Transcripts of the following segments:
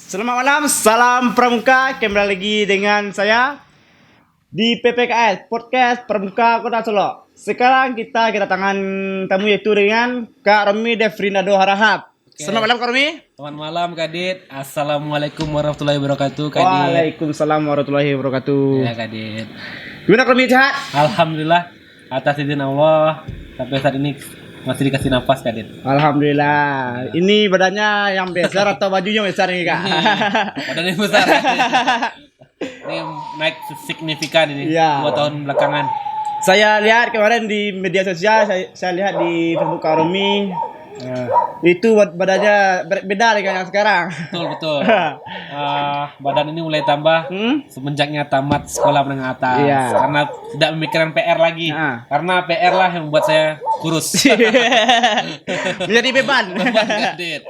Selamat malam, salam Pramuka. Kembali lagi dengan saya di PPKS Podcast Pramuka Kota Solo. Sekarang kita kedatangan tamu yaitu dengan Kak Romi Devrinado Harahap. Oke. Selamat malam Kak Romi. Selamat malam Kak Dit. Assalamualaikum warahmatullahi wabarakatuh Kak Dit. Waalaikumsalam warahmatullahi wabarakatuh. Ya Kak Dit. Gimana Kak Romi, sehat? Alhamdulillah atas izin Allah sampai saat ini masih dikasih nafas Kak Dit. Alhamdulillah. Ini badannya yang besar atau bajunya besar nih Kak? Badannya besar. Kak Dit. Ini naik signifikan ini Iya. 2 tahun belakangan. Saya lihat kemarin di media sosial, saya lihat di Facebook Kak Romi. Itu badannya beda dengan yang sekarang. Betul. Badan ini mulai tambah semenjaknya tamat sekolah menengah atas. Iya. Karena tidak memikirkan PR lagi. Nah. Karena PR lah yang membuat saya kurus. Menjadi beban. Kak Dit.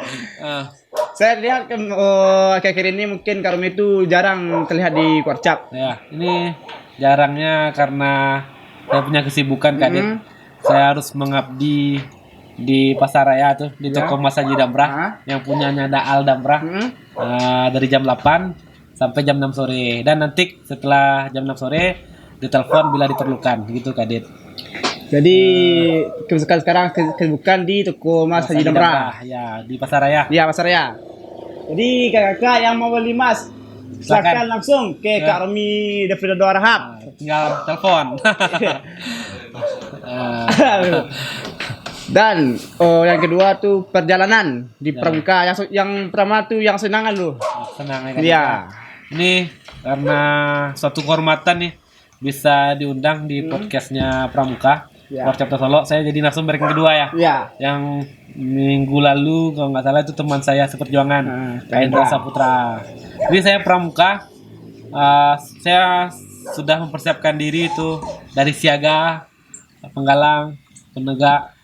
Saya lihat akhir-akhir ini mungkin Kak Romi itu jarang terlihat di Kuarcap. Ya, ini jarangnya karena saya punya kesibukan Kak Dit. Saya harus mengabdi di pasar raya tuh di toko Mas Haji Damrah yang punyanya Daal Damrah dari jam 8 sampai jam 6 sore dan nanti setelah jam 6 sore ditelepon bila diperlukan gitu Kak Dit. Jadi kesibukan sekarang kesibukan di toko Mas Haji Damrah. Ya, di pasar raya. Iya, pasar raya. Jadi kakak-kakak yang mau beli emas silakan langsung ke Kak Romi Devrinado Harahap. Tinggal telepon. Dan yang kedua tuh perjalanan di Pramuka. Yang pertama tuh yang senangan lu. Senang ya Kak. Iya. Ini karena suatu kehormatan nih bisa diundang di podcastnya Pramuka. Ya. Podcast Solo. Saya jadi narasumber yang kedua ya. Iya. Yang minggu lalu kalau nggak salah itu teman saya seperjuangan, Kak Indra Saputra. Jadi saya Pramuka. Saya sudah mempersiapkan diri itu dari siaga, penggalang, penegak,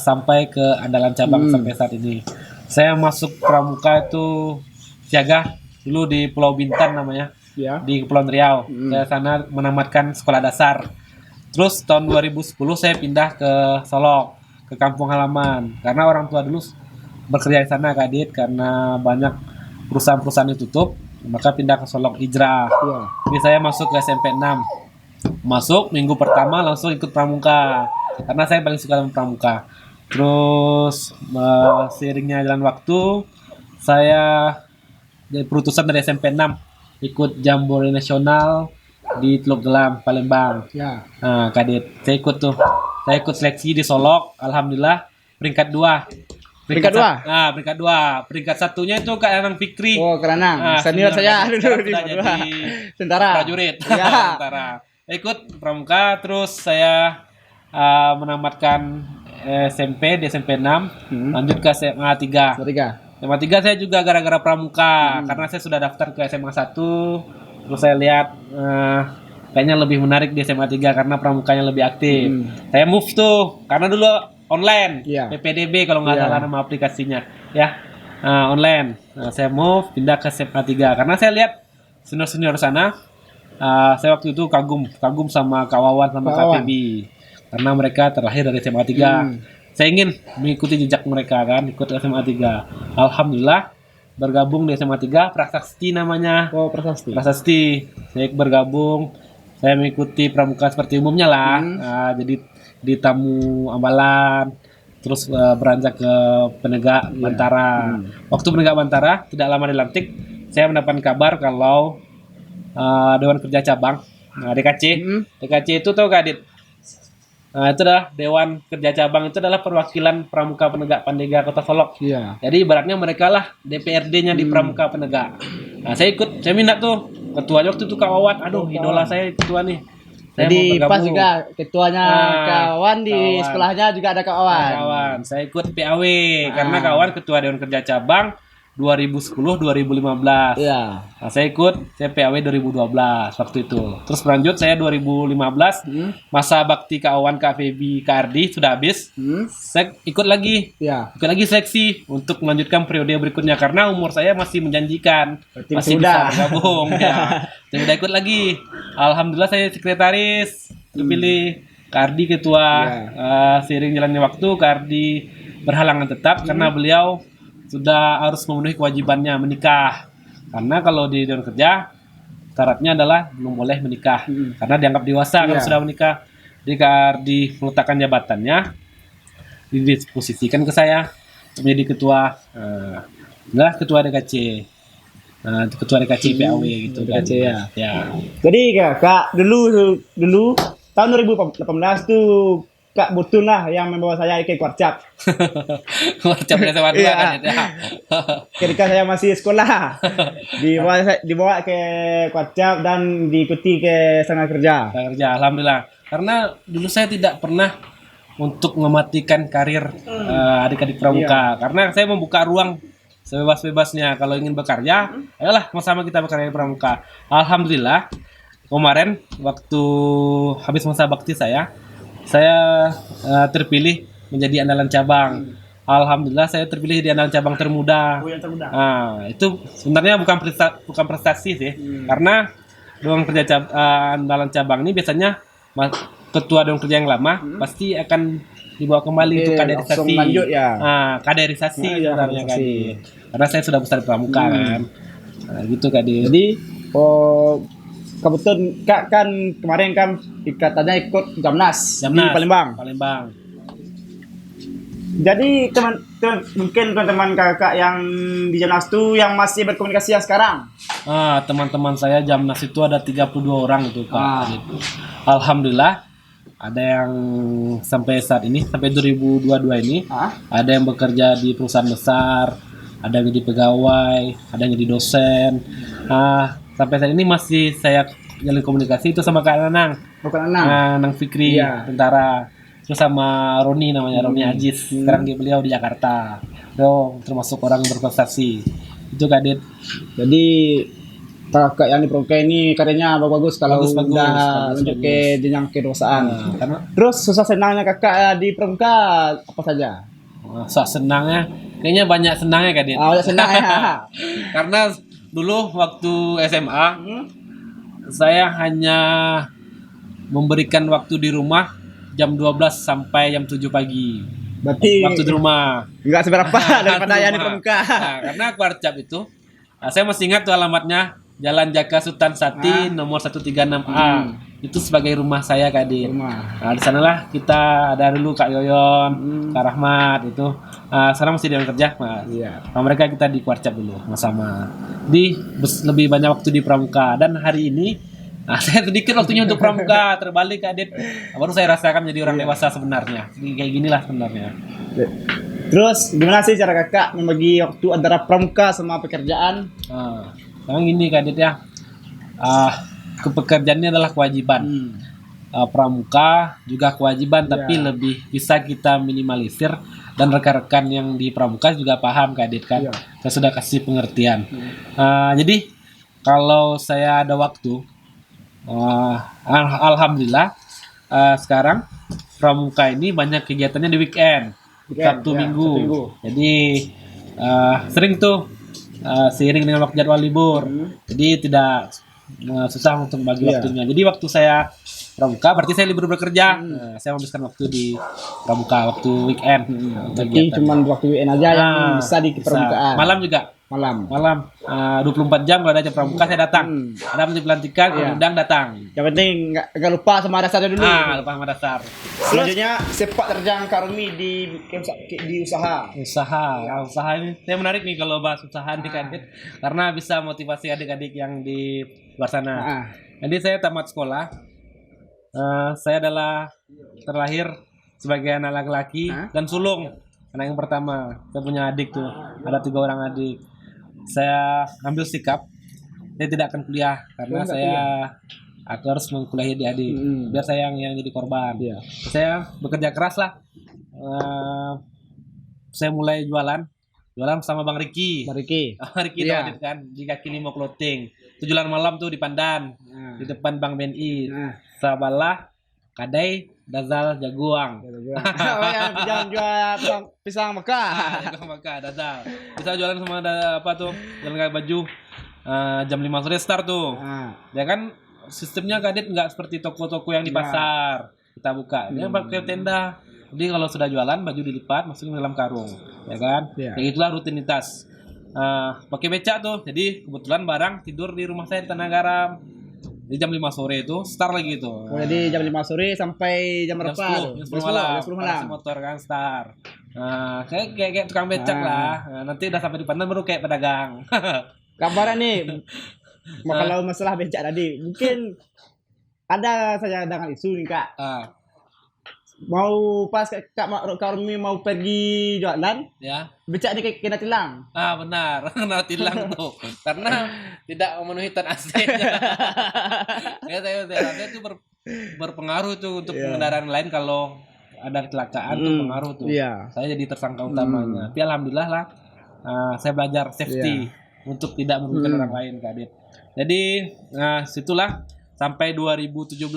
sampai ke andalan cabang sampai saat ini. Saya masuk Pramuka itu siaga dulu di Pulau Bintan namanya, di Kepulauan Riau. Saya sana menamatkan sekolah dasar. Terus tahun 2010 saya pindah ke Solok, ke kampung halaman. Karena orang tua dulu bekerja di sana Kak Dit, karena banyak perusahaan-perusahaan ditutup, maka pindah ke Solok hijrah. Jadi saya masuk ke SMP 6. Masuk minggu pertama langsung ikut Pramuka. Karena saya paling suka sama Pramuka. Terus seiringnya jalan waktu, saya jadi perutusan dari SMP 6 ikut Jambore Nasional di Teluk Gelam, Palembang. Nah, Kak Dit, saya ikut tuh. Saya ikut seleksi di Solok, alhamdulillah peringkat 2. Peringkat 2? Peringkat 2. Peringkat 1-nya itu Kak Anang Fikri. Oh, Keranang. Senior saya dulu di tentara. Prajurit. Ya. Tentara. Ikut Pramuka, terus saya menamatkan SMP di SMP 6, lanjut ke SMA 3. SMA 3 saya juga gara-gara Pramuka, karena saya sudah daftar ke SMA 1, terus saya lihat kayaknya lebih menarik di SMA 3 karena Pramukanya lebih aktif. Saya move tuh, karena dulu online, PPDB kalau nggak salah nama aplikasinya, ya online. Nah, saya move, pindah ke SMA 3, karena saya lihat senior-senior sana, saya waktu itu kagum sama Kak Wawan sama Kak Febi. Karena mereka terlahir dari SMA 3. Saya ingin mengikuti jejak mereka kan, ikut SMA 3. Alhamdulillah bergabung di SMA 3, Prasasti namanya. Oh, Prasasti. Saya bergabung, saya mengikuti Pramuka seperti umumnya lah. Jadi di tamu ambalan, terus beranjak ke penegak Bantara. Waktu penegak Bantara tidak lama dilantik, saya mendapatkan kabar kalau Dewan Kerja Cabang, DKC itu tahu Kak Dit? Nah, itu adalah Dewan Kerja Cabang, itu adalah perwakilan Pramuka Penegak Pandega Kota Solok. Jadi ibaratnya mereka lah DPRD-nya di Pramuka Penegak. Nah, saya minat tuh. Ketuanya waktu itu Kak Wawan. Aduh, idola saya ketua nih. Jadi pas juga ketuanya kawan di sekolahnya juga ada kawan. Saya ikut PAW karena kawan ketua Dewan Kerja Cabang 2010-2015. Nah, saya PAW 2012 waktu itu. Terus berlanjut saya 2015 masa bakti kawan Kak Febi Kak Ardi sudah habis. Saya ikut lagi seleksi untuk melanjutkan periode berikutnya karena umur saya masih menjanjikan. Masih bisa bergabung. Saya udah ikut lagi. Alhamdulillah saya sekretaris terpilih. Kak Ardi ketua. Seiring jalannya waktu Kak Ardi berhalangan tetap karena beliau sudah harus memenuhi kewajibannya menikah. Karena kalau di dunia kerja syaratnya adalah belum boleh menikah karena dianggap dewasa kalau Iya. sudah menikah. Jika diletakkan jabatannya, didisposisikan ke saya menjadi ketua, adalah ketua DKC, ketua DKC PAW gitu kan. DKC, ya. Ya. Jadi Kak, dulu tahun 2018 tuh Kak Butun lah yang membawa saya ke Kuarcap. Capek sama dua Iya. kan ya. Ketika saya masih sekolah, dibawa ke Kuarcap dan diikuti ke sana kerja. Saya kerja, alhamdulillah. Karena dulu saya tidak pernah untuk mematikan karir adik-adik pramuka. Karena saya membuka ruang sebebas-bebasnya. Kalau ingin bekerja, ayolah sama-sama kita bekerja di pramuka. Alhamdulillah, kemarin waktu habis masa bakti saya terpilih menjadi andalan cabang. Alhamdulillah saya terpilih di andalan cabang termuda. Yang termuda. Itu sebenarnya bukan prestasi sih, karena ruang kerja andalan cabang ini biasanya ketua dewan kerja yang lama pasti akan dibawa kembali Oke, untuk langsung kaderisasi. lanjut ya. Kaderisasi Iya, sebenarnya kaderisasi. Kadit. Karena saya sudah besar di pramuka kan. Gitu Kadit. Jadi kebetulan Kak kan kemarin kan katanya ikut Jamnas di Palembang. Palembang. Jadi mungkin teman-teman kakak yang di Jamnas itu yang masih berkomunikasi yang sekarang. Teman-teman saya Jamnas itu ada 32 orang itu Kak. Gitu. Alhamdulillah ada yang sampai saat ini, sampai 2022 ini, ada yang bekerja di perusahaan besar, ada yang jadi pegawai, ada yang jadi dosen. Sampai saat ini masih saya jalin komunikasi itu sama Kak Nanang. Bukan Anang. Nang Fikri, Iya. tentara. Terus sama Roni namanya, Roni Aziz. Sekarang beliau di Jakarta. Beliau termasuk orang yang berprestasi. Itu Kadit. Jadi kakak yang di Pramuka ini karyanya bagus-bagus kalau Bagus, udah bagus, lanjut ke jenjang kedewasaan. Karena Terus susah senangnya kakak di Pramuka apa saja? soal senangnya, kayaknya banyak senangnya Kadit. Udah senang ya. Karena dulu waktu SMA, saya hanya memberikan waktu di rumah jam 12 sampai jam 7 pagi. Berarti Waktu di rumah. nggak seberapa daripada yang di Rumah. Pramuka. Karena Kuarcap itu, saya masih ingat tuh alamatnya Jalan Jaka Sultan Sati nomor 136A. Itu sebagai rumah saya Kadit. Rumah. Di sanalah kita ada dulu Kak Yoyon, Kak Rahmat itu. Sekarang masih di dalam kerja, Mas. Iya. Nah, mereka kita di Kuarcap dulu sama. Lebih banyak waktu di Pramuka dan hari ini saya sedikit waktunya untuk Pramuka, terbalik Kadit. Baru saya rasakan menjadi orang dewasa sebenarnya. Jadi kayak ginilah sebenarnya. Terus gimana sih cara kakak membagi waktu antara Pramuka sama pekerjaan? Sekarang gini Kadit ya. Pekerjaannya adalah kewajiban. Pramuka juga kewajiban, tapi lebih bisa kita minimalisir dan rekan-rekan yang di Pramuka juga paham Kadit kan. Saya sudah kasih pengertian. Jadi kalau saya ada waktu, alhamdulillah sekarang Pramuka ini banyak kegiatannya di weekend, Sabtu Minggu. Jadi sering tuh seiring dengan waktu jadwal libur. Jadi tidak susah untuk bagi waktunya. Jadi waktu saya Pramuka berarti saya libur bekerja. Saya menghabiskan waktu di Pramuka waktu weekend. Jadi cuma waktu weekend aja yang bisa di permukaan. Malam juga. Malam. 24 jam kalau ada acara Pramuka saya datang. Ada menteri pelantikan, undang datang. Yang penting nggak lupa sama dasarnya dulu. Lupa sama dasar. Selanjutnya sepak terjang Kak Romi di usaha. Usaha ini saya menarik nih kalau bahas usaha adik-adik karena bisa motivasi adik-adik yang di luar sana. Jadi saya tamat sekolah. Saya adalah terlahir sebagai anak laki-laki dan sulung, anak yang pertama. Saya punya adik tuh, ada 3 orang adik. Saya ambil sikap, saya tidak akan kuliah karena aku harus mengkuliahi adik, biar saya yang jadi korban. Saya bekerja keras lah. Saya mulai jualan sama Bang Riki. Riki tahu kan, di kaki 5 clothing. Tujuan malam tuh di Pandan, di depan Bank BNI. Sabalah, Kadai, Dazal, Jaguang. Yang jual pisang Mekah. Dazal. Bisa jualan sama jalan kayak baju. Jam 5 sore start tuh. Ya kan sistemnya Kadit nggak seperti toko-toko yang di pasar. Kita buka. Dia pakai tenda. Jadi kalau sudah jualan baju dilipat masukin dalam karung, ya kan? Iya. Ya itulah rutinitas. Pakai becak tuh. Jadi kebetulan barang tidur di rumah saya di Tanah Garam. Di jam 5 sore itu start lagi tuh. Oh, jadi jam 5 sore sampai jam berapa? Jam 10 malam. Jam 10 malam. Pakai motor kan start. Kayak tukang becak lah. Nanti udah sampai di Pandan baru kayak pedagang. Kabarnya nih, kalau masalah becak tadi, mungkin ada saja dengan isu nih kak. Ah, Mau pas Kak Romi mau pergi jualan, ya. becak nih kena tilang. Benar. Kena tilang tuh. Karena tidak memenuhi tan AC-nya. Ya, saya itu berpengaruh tuh untuk kendaraan lain kalau ada kecelakaan tuh pengaruh tuh. Iya. Saya jadi tersangka utamanya. Tapi alhamdulillah lah saya belajar safety untuk tidak merugikan orang lain, Kak Adit. Jadi situlah sampai 2017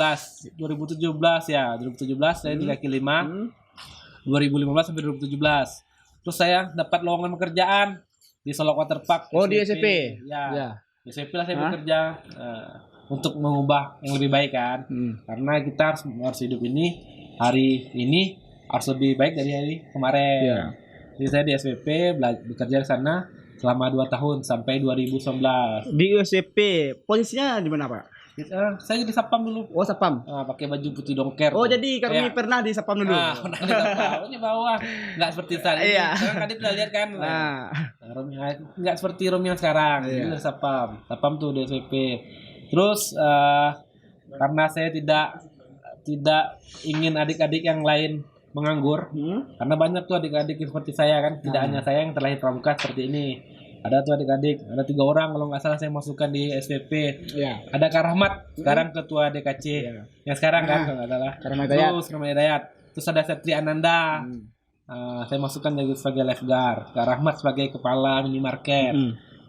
ya 2017 saya di kaki 5 2015 sampai 2017 terus saya dapat lowongan pekerjaan di Solok Waterpark. Oh, di SCP ya. Di SCP lah saya bekerja untuk mengubah yang lebih baik kan karena kita harus hidup ini hari ini harus lebih baik dari hari kemarin. Jadi saya di SPP bekerja di sana selama 2 tahun sampai 2019. Di USCP posisinya di mana pak? Saya di Sapam dulu. Oh, Sapam. Pakai baju putih dongker. Oh, jadi kami pernah di Sapam dulu. Pernah di Sapam. Ini bawah. Nggak seperti saat ini. Sekarang Kadit udah lihat kan. Romi nggak seperti Romi yang sekarang. Ini dari Sapam. Sapam tuh di SPP. Terus karena saya tidak ingin adik-adik yang lain menganggur, karena banyak tuh adik-adik seperti saya kan. Tidak hanya saya yang terlahir pramuka seperti ini. Ada tuh adik-adik, ada 3 orang kalau nggak salah saya masukkan di SPP. Ada Kak Rahmat, sekarang ketua DKC. Yang sekarang kan kalau nggak salah. Terus Ramai Dayat. Terus ada Setri Ananda. Saya masukkan jadi sebagai lifeguard. Kak Rahmat sebagai kepala minimarket.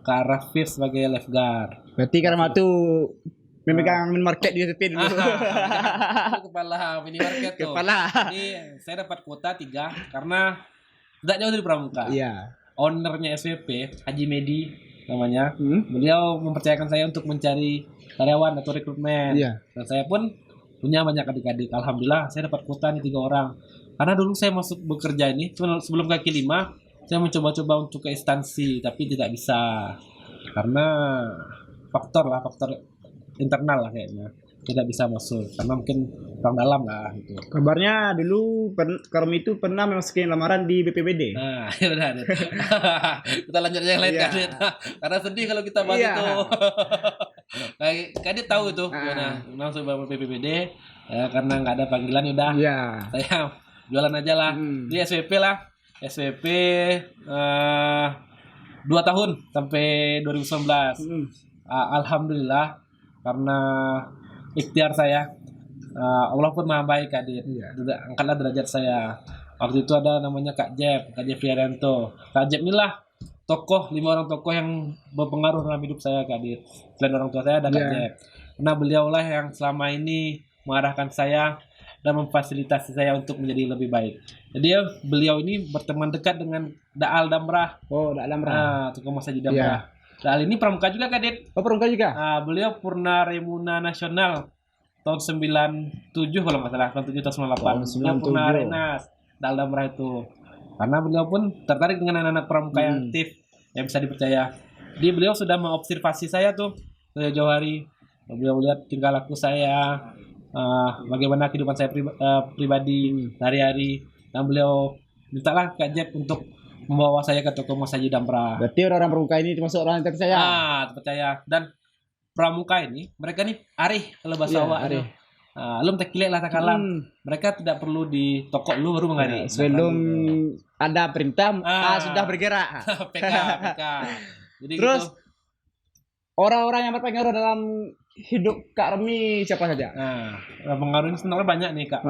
Kak Rafif sebagai lifeguard. Berarti Kak Rahmat tuh memegang minimarket di SPP dulu. Kepala minimarket tuh. Jadi saya dapat kuota 3 karena tidak jauh dari pramuka. Ownernya SPP, Haji Medi namanya, beliau mempercayakan saya untuk mencari karyawan atau rekrutmen. Dan saya pun punya banyak adik-adik. Alhamdulillah saya dapat kuota nih 3 orang. Karena dulu saya masuk bekerja ini, sebelum kaki 5, saya mencoba-coba untuk ke instansi, tapi tidak bisa. Karena faktor internal lah kayaknya. Tidak bisa masuk karena mungkin orang dalam lah gitu. Kabarnya dulu Karomi itu pernah masukin lamaran di BPBD. Ya udah. Kita lanjut yang lain kan. Karena sedih kalau kita bahas itu. Kadit tahu itu gimana langsung bangun BPBD karena nggak ada panggilan udah. Saya jualan aja lah. Di SPP lah. SPP 2 tahun sampai 2019. Alhamdulillah karena ikhtiar saya Allah pun maha baik Kadit. Angkatlah derajat saya. Waktu itu ada namanya Kak Jeb Priyanto. Kak Jeb inilah 5 orang tokoh yang berpengaruh dalam hidup saya Kadit. Selain orang tua saya ada Kak Jeb. Karena beliaulah yang selama ini mengarahkan saya dan memfasilitasi saya untuk menjadi lebih baik. Jadi beliau ini berteman dekat dengan Daal Damrah. Oh, Daal Damrah. Tukang masaji Damrah. Daal ini pramuka juga Kadit. Oh, pramuka juga. Beliau purna Remuna Nasional tahun 97 kalau nggak salah, tahun 7 atau 98. Beliau purna Renas Daal Damrah itu. Karena beliau pun tertarik dengan anak-anak pramuka yang aktif, yang bisa dipercaya. Jadi beliau sudah mengobservasi saya tuh dari jauh hari. Beliau lihat tingkah laku saya, bagaimana kehidupan saya pribadi hari-hari. Dan beliau mintalah Kak Jeb untuk membawa saya ke toko masaji Damrah. Berarti orang-orang pramuka ini termasuk orang yang terpercaya. Terpercaya. Dan pramuka ini, mereka nih arih kalau bahasa awak. Belum tekilek lah takalam. Mereka tidak perlu di toko lu baru mengari. Sebelum ada perintah, sudah bergerak. PK. Jadi terus gitu. Orang-orang yang berpengaruh dalam hidup Kak Romi siapa saja? Pengaruh ini sebenarnya banyak nih Kak.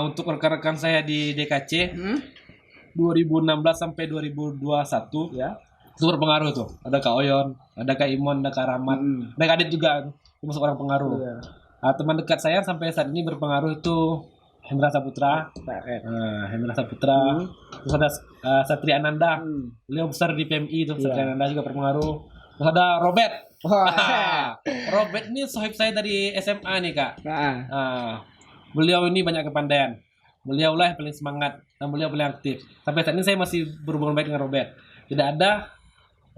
Untuk rekan-rekan saya di DKC 2016 sampai 2021 itu berpengaruh tuh. Ada Kak Oyon, ada Kak Imon, ada Kak Rahmat, ada Kak Adit juga termasuk orang pengaruh. Teman dekat saya sampai saat ini berpengaruh itu Hendra Saputra, terus ada Satri Ananda, beliau besar di PMI itu. Satri Ananda juga berpengaruh. Terus ada Robert. Robert ini sohib saya dari SMA nih Kak. Beliau ini banyak kepandaian. beliau lah yang paling semangat dan beliau paling aktif. Sampai saat ini saya masih berhubungan baik dengan Robert. Tidak ada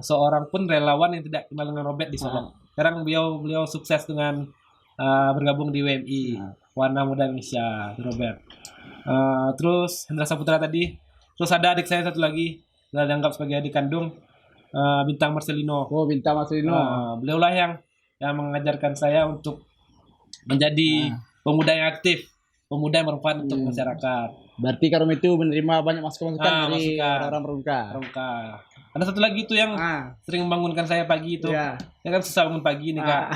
seorang pun relawan yang tidak kenal dengan Robert di Solo. Sekarang beliau sukses dengan bergabung di WMI, Warna Muda Indonesia, Robert. Terus Hendra Saputra tadi. Terus ada adik saya satu lagi, sudah dianggap sebagai adik kandung, Bintang Marcelino. Oh, Bintang Marcelino. Beliau lah yang mengajarkan saya untuk menjadi pemuda yang aktif, pemuda yang bermanfaat untuk masyarakat. Berarti Kak Romi itu menerima banyak masukan dari masukan. orang Pramuka. Ada satu lagi tuh yang sering membangunkan saya pagi itu. Iya. Ya kan susah bangun pagi nih Kak.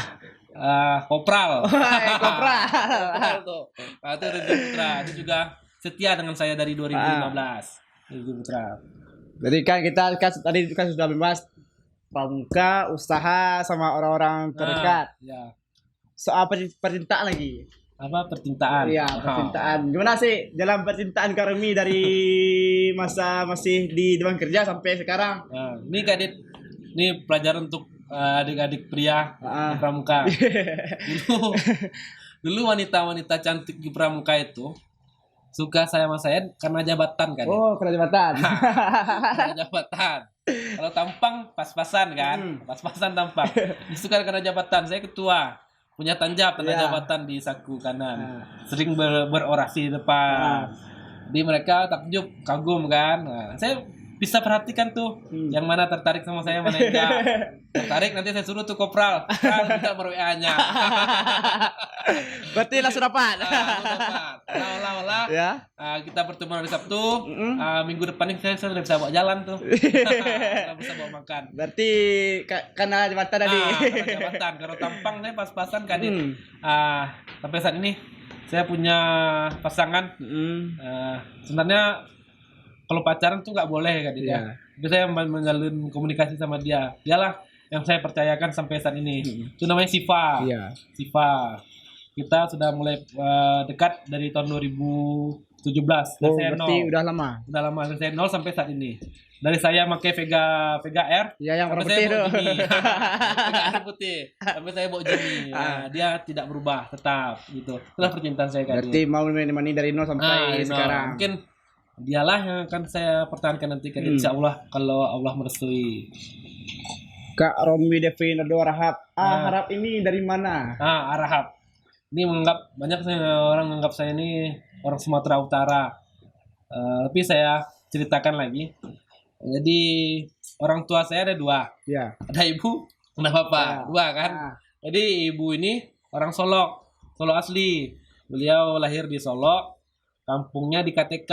Kopral. Kopral. Kopral tuh. Itu Rizky Putra. Itu juga setia dengan saya dari 2015. Rizky Putra. Jadi kan kita tadi kan sudah membahas pramuka, usaha sama orang-orang terdekat. Ya. Soal percintaan lagi. Apa percintaan? Iya, percintaan. Gimana sih jalan percintaan Kak Romi dari masa masih di dewan kerja sampai sekarang? Nah, ini Kak Dit, ini pelajaran untuk adik-adik pria di pramuka. Dulu wanita-wanita cantik di pramuka itu suka sama saya karena jabatan kan. Oh, karena jabatan. Karena jabatan. Kalau tampang pas-pasan kan, pas-pasan tampang. Suka karena jabatan. Saya ketua, punya tanda jabatan di saku kanan. Sering berorasi di depan. Di mereka takjub, kagum kan. Nah, saya bisa perhatikan tuh yang mana tertarik sama saya, mana enggak. Tertarik nanti saya suruh tuh kopral minta WA-nya. Berarti langsung dapat. Olah. Ya. Kita pertemuan hari Sabtu. Minggu depan ini saya sudah bisa bawa jalan tuh. Sudah bisa bawa makan. Berarti karena jabatan tadi. Karena jabatan. Kalau tampang saya pas-pasan kan. Sampai saat ini saya punya pasangan. Sebenarnya kalau pacaran tuh nggak boleh kan dia. Jadi saya menjalin komunikasi sama dia. Dialah yang saya percayakan sampai saat ini. Itu namanya Siva. Iya. Siva. Kita sudah mulai dekat dari tahun 2017. Oh, berarti udah lama. Udah lama dari saya 0 sampai saat ini. Dari saya pakai Vega R. Ya, yang warna sampai putih tuh. Vega R putih. Sampai saya bawa Jimmy. Dia tidak berubah, tetap gitu. Itulah percintaan saya kan. Berarti mau menemani dari 0 sampai sekarang. Mungkin dialah yang akan saya pertahankan nanti kan insya Allah kalau Allah merestui. Kak Romi Devin Harap. Harap ini dari mana? Arahap. Ini banyak orang menganggap saya ini orang Sumatera Utara. Tapi saya ceritakan lagi. Jadi orang tua saya ada 2. Ya. Ada ibu, ada bapak. 2 kan. Jadi ibu ini orang Solo asli. Beliau lahir di Solo. Kampungnya di KTK,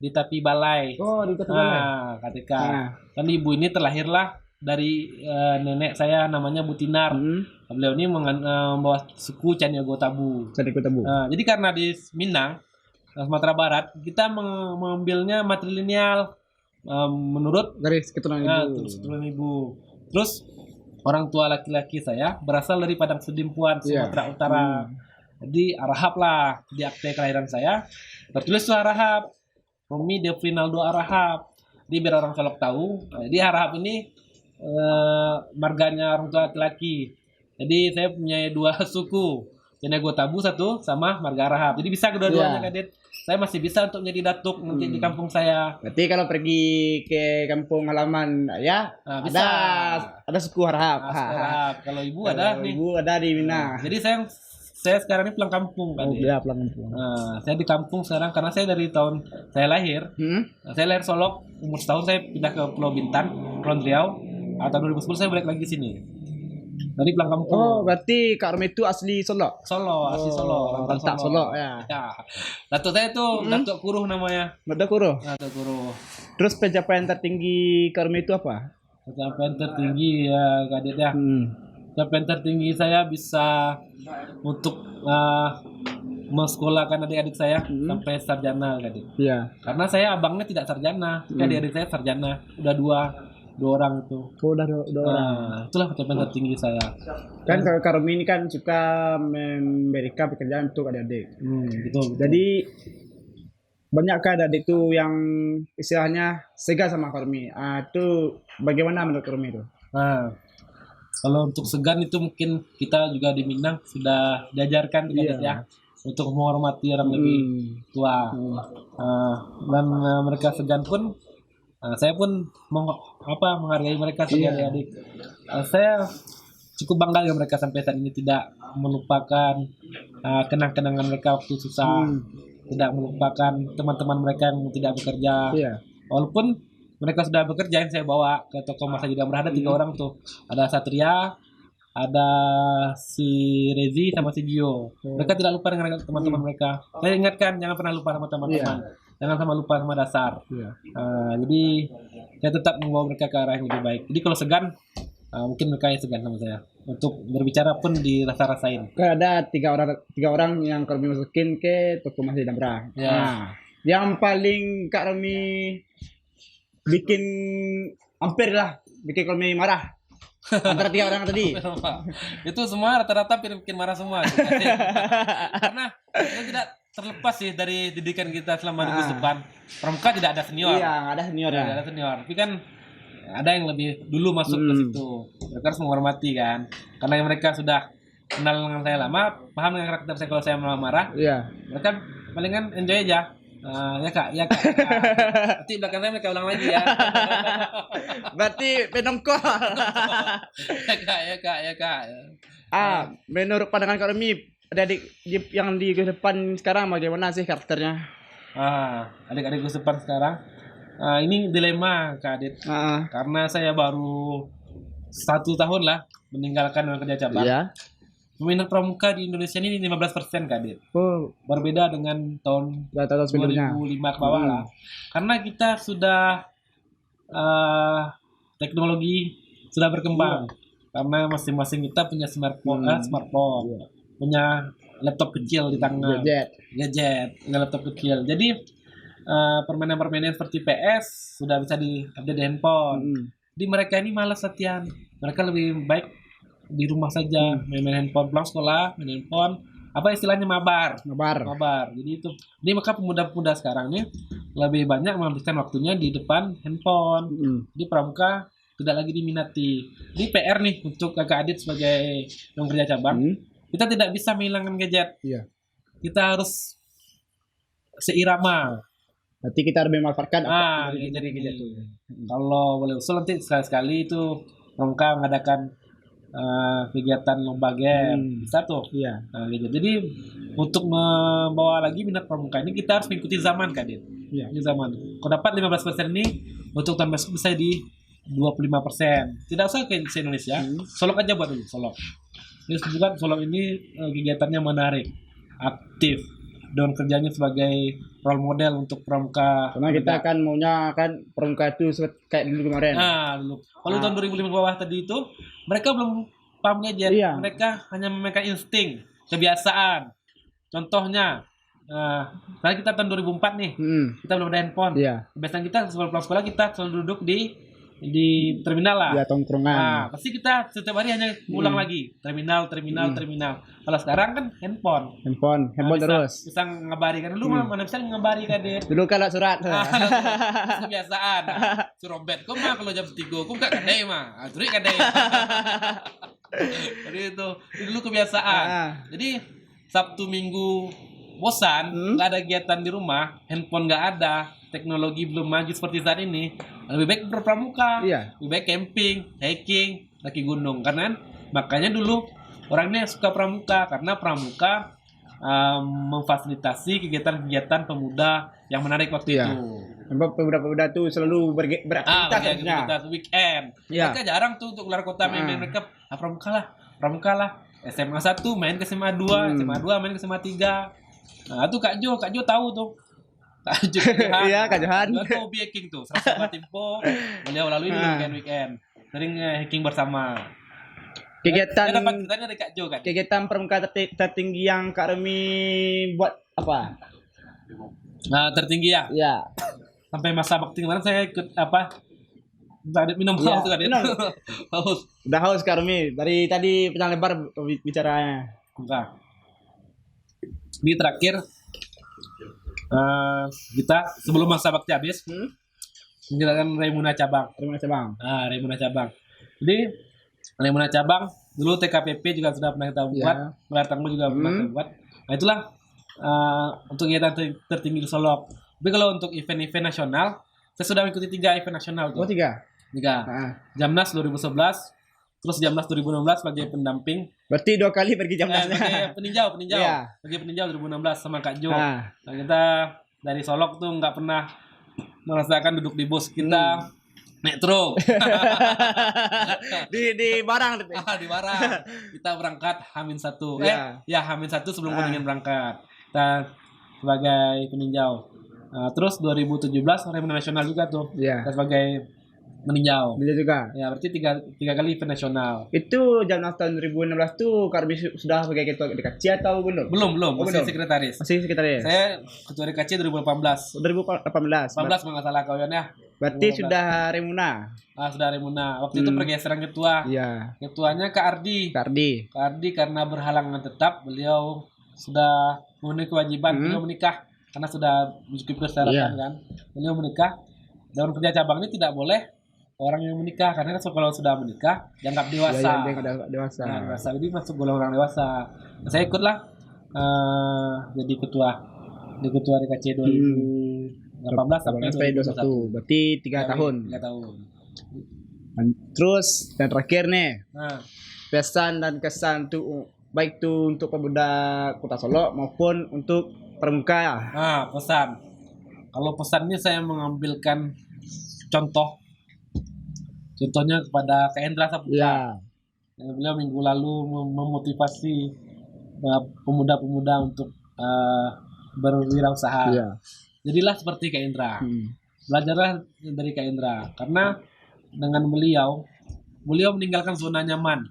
di Tapi Balai. Oh, di KTK Balai. KTK. Dan ibu ini terlahirlah dari nenek saya namanya Butinar. Beliau ini membawa suku Caniago Tabu. Jadi karena di Minang, Sumatera Barat, kita mengambilnya matrilineal menurut dari keturunan ibu. Terus orang tua laki-laki saya berasal dari Padang Sedimpuan, Sumatera Utara. Jadi Arahap lah di akte kelahiran saya. Tertulis tuh Arahap. Romi Devrinaldo Arahap. Jadi biar orang Solok tahu. Jadi Arahap ini marganya orang tua laki-laki. Jadi saya punya 2 suku. Caniago Tabu 1 sama marga Arahap. Jadi bisa kedua-duanya Kadit. Saya masih bisa untuk menjadi datuk nanti di kampung saya. Berarti kalau pergi ke kampung halaman ya bisa. Ada suku Arahap. Kalau ibu ada nih. Ibu ada di Minang. Jadi saya sekarang ini pulang kampung kan. Pulang kampung. Saya di kampung sekarang karena saya dari tahun saya lahir. Saya lahir Solok, umur setahun saya pindah ke Pulau Bintan, Pulau Riau. Tahun 2010 saya balik lagi sini. Dari pulang kampung. Oh, berarti Kak Romi itu asli Solo. Asli Solo. Lantak Solo ya. Datuk saya tuh Datuk Kuruh namanya. Datuk Kuruh. Terus pencapaian tertinggi Kak Romi itu apa? Pencapaian tertinggi ya Kak Dit ya. Pencapaian tertinggi saya bisa untuk mensekolahkan adik-adik saya sampai sarjana Kak Dit. Iya. Karena saya abangnya tidak sarjana, adik-adik saya sarjana. Udah dua orang itu. Udah 2 orang. Itulah pencapaian tertinggi saya. Kan kalau Kak Romi ini kan suka memberikan pekerjaan untuk adik-adik. Betul. Jadi banyakkah adik itu yang istilahnya segan sama Kak Romi? Itu bagaimana menurut Kak Romi itu? Kalau untuk segan itu mungkin kita juga di Minang sudah diajarkan ya. untuk menghormati orang lebih tua. Dan mereka segan pun saya pun menghargai mereka sebagai adik. Saya cukup bangga dengan mereka sampai saat ini tidak melupakan kenang-kenangan mereka waktu susah, tidak melupakan teman-teman mereka yang tidak bekerja. Walaupun mereka sudah bekerja, yang saya bawa ke toko Masa juga berada 3 orang tuh, ada Satria, ada si Rezi sama si Gio. Mereka tidak lupa dengan teman-teman mereka. Saya ingatkan jangan pernah lupa sama teman-teman, jangan sama lupa sama dasar. Jadi saya tetap membawa mereka ke arah yang lebih baik. Jadi kalau segan, mungkin mereka yang segan sama saya untuk berbicara pun dirasa-rasain. Kan ada tiga orang yang kami masukin ke toko Mas Damra. Yang paling Kak Romi bikin hampir lah bikin kami marah antara 3 orang tadi. Itu semua rata-rata bikin marah semua. Karena kita tidak terlepas sih dari didikan kita selama di depan. Pramuka tidak ada senior. Iya, nggak ada senior. Tidak ada senior. Tapi kan ada yang lebih dulu masuk ke situ. Mereka harus menghormati kan. Karena mereka sudah kenal dengan saya lama, paham dengan karakter saya kalau saya marah. Mereka palingan enjoy aja. Ya kak. Nanti belakang saya mereka ulang lagi ya. Berarti penongkol. Ya kak. Menurut pandangan Kak Romi, yang di depan sekarang bagaimana sih karakternya? Adik-adik depan sekarang, ini dilema Kak Adit. Karena saya baru 1 tahun lah meninggalkan kerja cabang. Peminat pramuka di Indonesia ini 15% Kak Adit. Berbeda dengan tahun 2005 ke bawah lah. Karena kita sudah teknologi sudah berkembang. Karena masing-masing kita punya smartphone, punya laptop kecil di tangan, gadget, punya laptop kecil. Jadi permainan-permainan seperti PS sudah bisa di-update di handphone. Di mereka ini malas latihan. Mereka lebih baik di rumah saja, main handphone, pulang sekolah, main handphone, apa istilahnya mabar. Jadi itu. Jadi maka pemuda-pemuda sekarang ini lebih banyak menghabiskan waktunya di depan handphone. Di pramuka tidak lagi diminati. Di PR nih untuk Kakak Adit sebagai yang kerja cabang, kita tidak bisa menghilangkan gadget. Kita harus seirama. Berarti kita harus memanfaatkan gadget itu. Kalau boleh usul nanti sekali-sekali itu pramuka mengadakan kegiatan lomba game bisa tuh. Gitu. Jadi untuk membawa lagi minat pramuka ini kita harus mengikuti zaman Kak Dit. Ini zaman. Kalau dapat 15% ini untuk tahun besok bisa di 25%. Tidak usah ke Indonesia. Solok aja buat dulu, Solok. Ini juga Solok ini kegiatannya menarik, aktif, dan kerjanya sebagai role model untuk pramuka. Karena kita kan maunya kan pramuka itu kayak dulu kemarin. Dulu. Kalau tahun 2005 ke bawah tadi itu mereka belum paham gadget. Mereka hanya memainkan insting, kebiasaan. Contohnya, karena kita tahun 2004 nih, kita belum ada handphone. Kebiasaan kita sebelum pulang sekolah kita selalu duduk di terminal lah. Tongkrongan. Pasti kita setiap hari hanya ngulang lagi terminal. Kalau sekarang kan handphone terus. Bisa ngabari kan dulu mana bisa ngabari kan dia. Dulu kalau surat. Kebiasaan. Surobet kok mah kalau jam 3 kok enggak kadai mah. Aturi kadai. Jadi itu dulu kebiasaan. Jadi Sabtu Minggu bosan, nggak ada kegiatan di rumah, handphone nggak ada, teknologi belum maju seperti saat ini, lebih baik berpramuka, lebih baik camping, hiking, daki gunung. Karena makanya dulu orangnya suka pramuka karena pramuka memfasilitasi kegiatan-kegiatan pemuda yang menarik waktu itu. Pemuda-pemuda tuh selalu beraktivitas weekend. Mereka jarang tuh untuk keluar kota main mereka pramuka lah. SMA 1 main ke SMA 2, SMA 2 main ke SMA 3. Nah, itu Kak Jo tahu tuh. Kak Jo. Kak Johan. Dia tuh hobi hiking tuh. Sama Timpo, beliau lalui dulu weekend. Sering hiking bersama. Kegiatan saya dapat ceritanya dari Kak Jo kan. Kegiatan pramuka tertinggi yang Kak Romi buat apa? Nah, tertinggi ya. Sampai masa bakti kemarin saya ikut minum haus kan dia. Haus. Udah haus Kak Romi. Dari tadi panjang lebar bicaranya. Enggak. Ini terakhir kita sebelum masa bakti habis menjalankan Raimuna cabang. Raimuna cabang. Jadi Raimuna cabang dulu TKPP juga sudah pernah kita buat, gelar tangguh juga pernah kita buat. Nah itulah untuk kegiatan tertinggi di Solok. Tapi kalau untuk event-event nasional, saya sudah mengikuti 3 event nasional Oh, tuh. 3. 3. Jamnas 2011, terus Jamnas 2016 sebagai pendamping. Berarti 2 kali pergi Jamnas. Sebagai peninjau. Iya. Sebagai peninjau 2016 sama Kak Jo. Nah, Nah, kita dari Solok tuh nggak pernah merasakan duduk di bus, kita naik truk. di barang Di Barang. Kita berangkat H-1. H-1 sebelum Kuningan berangkat. Kita sebagai peninjau. Terus 2017 Remain Nasional juga tuh. Iya. Kita sebagai meninjau. Bisa juga. Ya, berarti tiga kali event nasional. Itu Jamnas tahun 2016 tuh Kak Romi sudah sebagai ketua DKC atau belum? Belum, Oh, masih belum. sekretaris. Masih sekitarnya. Saya ketua DKC 2018. 2018. 18 kalau nggak salah kawan ya. Berarti 2018. sudah Remuna. Sudah Remuna. Waktu itu pergeseran ketua. Iya. Ketuanya Kak Ardi. Kak Ardi karena berhalangan tetap, beliau sudah memenuhi kewajiban, beliau menikah karena sudah mencukupi persyaratan kan. Beliau menikah. Dalam kerja cabang ini tidak boleh orang yang menikah karena kalau sudah menikah dianggap dewasa. Dia dewasa. Nah, dewasa. Jadi masuk golongan orang dewasa. Nah, saya ikutlah jadi ketua DKC 2018 sampai 2021. Berarti 3 tahun. 3 tahun. Terus dan terakhir nih, Nah, pesan dan kesan tuh baik tuh untuk pemuda Kota Solo maupun untuk pramuka. pesan. Kalau pesannya saya mengambilkan contohnya kepada Kak Hendra Saputra. Iya. Beliau minggu lalu memotivasi pemuda-pemuda untuk berwirausaha. Iya. Jadilah seperti Kak Hendra. Belajarlah dari Kak Hendra karena dengan beliau meninggalkan zona nyaman.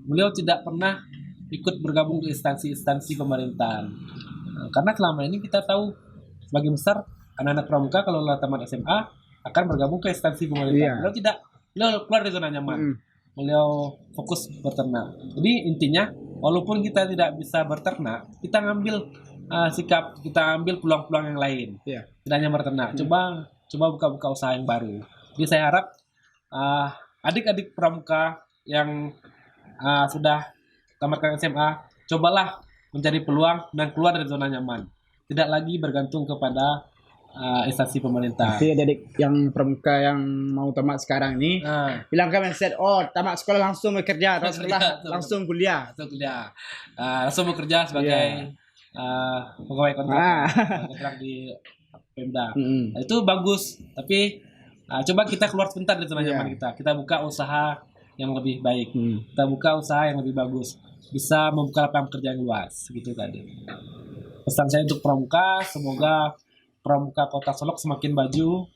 Beliau tidak pernah ikut bergabung ke instansi-instansi pemerintahan. Karena selama ini kita tahu sebagian besar anak-anak pramuka kalau tamat SMA akan bergabung ke instansi pemerintahan. Beliau keluar dari zona nyaman. Beliau fokus beternak. Jadi intinya walaupun kita tidak bisa berternak, kita ngambil sikap, kita ambil peluang-peluang yang lain. Iya. Tidak hanya berternak. Coba buka-buka usaha yang baru. Jadi saya harap adik-adik pramuka yang sudah tamatkan SMA, cobalah mencari peluang dan keluar dari zona nyaman. Tidak lagi bergantung kepada instansi pemerintah. Jadi adik yang pramuka yang mau tamat sekarang ini, bilangkan mindset, tamat sekolah langsung bekerja, tamat sekolah langsung kuliah. Langsung bekerja sebagai pegawai kontrak di Pemda. Nah, itu bagus, tapi coba kita keluar sebentar dari zona nyaman kita buka usaha yang lebih baik, kita buka usaha yang lebih bagus, bisa membuka lapangan kerja yang luas, gitu tadi. Pesan saya untuk pramuka, semoga pramuka Kota Solok semakin maju,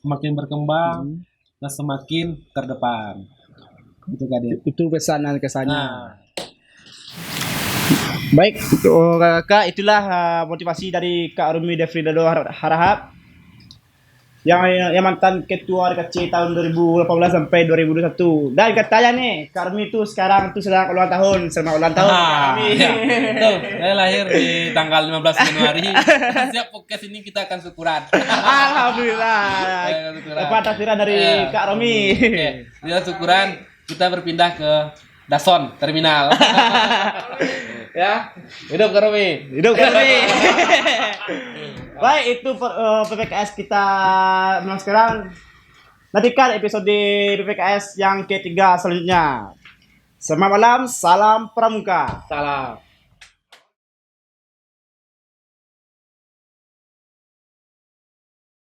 semakin berkembang, dan semakin terdepan. Gitu Kak. Itu pesan dan kesannya. Baik, Kak, itulah motivasi dari Kak Rumi Defridado Harahap yang mantan ketua DKC tahun 2018 sampai 2021. Dan katanya nih, Kak Rumi itu sekarang tuh sedang ulang tahun, selamat ulang tahun Kak Rumi. Ya, betul. Saya lahir di tanggal 15 Januari. Siap podcast ini kita akan syukuran. Alhamdulillah. Dapat takdiran dari Kak Rumi. Kita syukuran, kita berpindah ke Dason terminal. Ya, hidup Kak Rumi. Baik, itu PPKS kita memang sekarang. Nantikan episode PPKS yang ketiga selanjutnya. Selamat malam, salam pramuka. Salam.